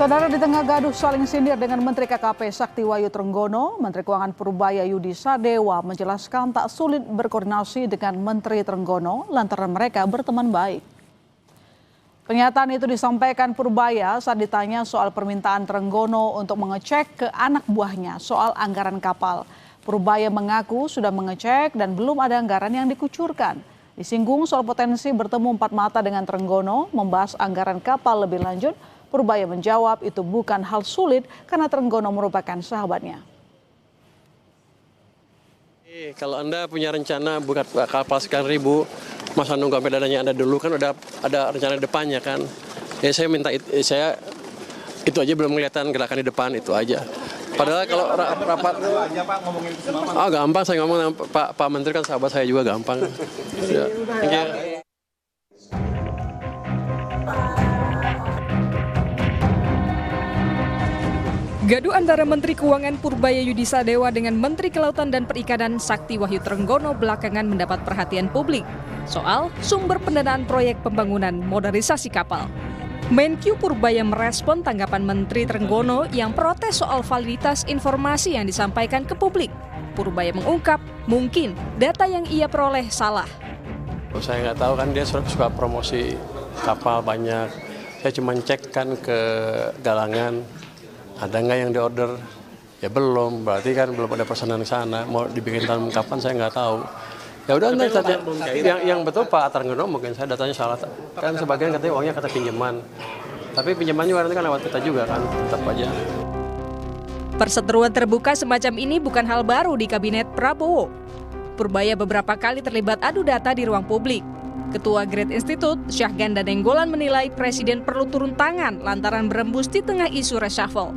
Saudara, di tengah gaduh saling sindir dengan Menteri KKP Sakti Wahyu Trenggono, Menteri Keuangan Purbaya Yudi Sadewa menjelaskan tak sulit berkoordinasi dengan Menteri Trenggono lantaran mereka berteman baik. Pernyataan itu disampaikan Purbaya saat ditanya soal permintaan Trenggono untuk mengecek ke anak buahnya soal anggaran kapal. Purbaya mengaku sudah mengecek dan belum ada anggaran yang dikucurkan. Disinggung soal potensi bertemu empat mata dengan Trenggono membahas anggaran kapal lebih lanjut, Purbaya menjawab itu bukan hal sulit karena Trenggono merupakan sahabatnya. Kalau Anda punya rencana buka kapal sekian ribu, masa nunggu sampai dananya Anda dulu, kan udah ada rencana depannya kan. Ya saya minta saya itu aja belum kelihatan gerakan di depan itu aja. Padahal kalau rapat gampang saya ngomong dengan Pak Menteri, kan sahabat saya juga, gampang. Ya. Gaduh antara Menteri Keuangan Purbaya Yudi Sadewa dengan Menteri Kelautan dan Perikanan Sakti Wahyu Trenggono belakangan mendapat perhatian publik soal sumber pendanaan proyek pembangunan modernisasi kapal. Menkyu Purbaya merespon tanggapan Menteri Trenggono yang protes soal validitas informasi yang disampaikan ke publik. Purbaya mengungkap mungkin data yang ia peroleh salah. Saya nggak tahu, kan dia suka promosi kapal banyak. Saya cuma cek kan ke galangan, ada nggak yang diorder? Ya belum, berarti kan belum ada pesanan ke sana. Mau dibikin tahun kapan saya nggak tahu. Ya udah, nanti yang betul Pak Trenggono, mungkin saya datanya salah. Kan sebagian katanya uangnya kata pinjaman. Tapi pinjamannya nanti kan lewat kita juga kan, tetap aja. Perseteruan terbuka semacam ini bukan hal baru di Kabinet Prabowo. Purbaya beberapa kali terlibat adu data di ruang publik. Ketua Great Institute, Syahganda Nenggolan menilai Presiden perlu turun tangan lantaran berembus di tengah isu reshuffle.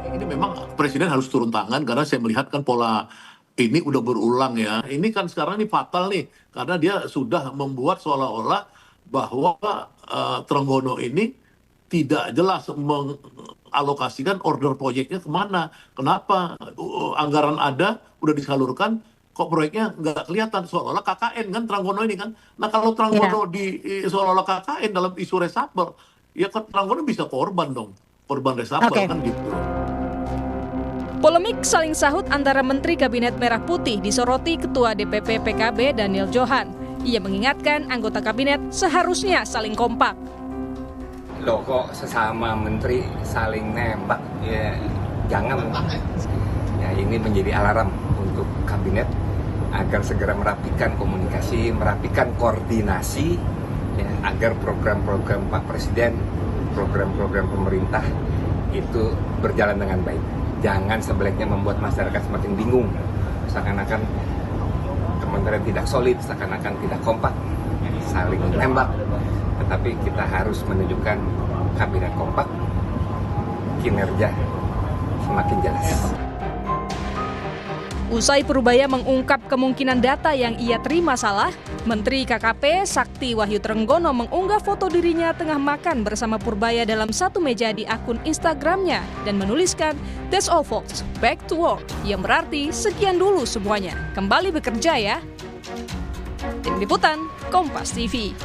Ini memang Presiden harus turun tangan karena saya melihat kan pola ini udah berulang ya. Ini kan sekarang ini fatal nih karena dia sudah membuat seolah-olah bahwa Trenggono ini tidak jelas mengalokasikan order proyeknya kemana. Kenapa anggaran ada, udah disalurkan, kok proyeknya nggak kelihatan, seolah-olah KKN kan Trenggono ini kan. Nah kalau Trenggono seolah-olah KKN dalam isu reshuffle, ya kan Trenggono bisa korban dong, korban reshuffle kan gitu. Polemik saling sahut antara Menteri Kabinet Merah Putih disoroti Ketua DPP PKB Daniel Johan. Ia mengingatkan anggota kabinet seharusnya saling kompak. Loh kok sesama menteri saling nembak? Ya jangan. Ya ini menjadi alarm untuk kabinet agar segera merapikan komunikasi, merapikan koordinasi, ya, agar program-program Pak Presiden, program-program pemerintah itu berjalan dengan baik. Jangan sebaliknya membuat masyarakat semakin bingung, seakan-akan kementerian tidak solid, seakan-akan tidak kompak, saling menembak. Tetapi kita harus menunjukkan kabinet kompak, kinerja semakin jelas. Usai Purbaya mengungkap kemungkinan data yang ia terima salah, Menteri KKP Sakti Wahyu Trenggono mengunggah foto dirinya tengah makan bersama Purbaya dalam satu meja di akun Instagramnya dan menuliskan "That's all folks, back to work", yang berarti sekian dulu semuanya, kembali bekerja ya. Tim Liputan, Kompas TV.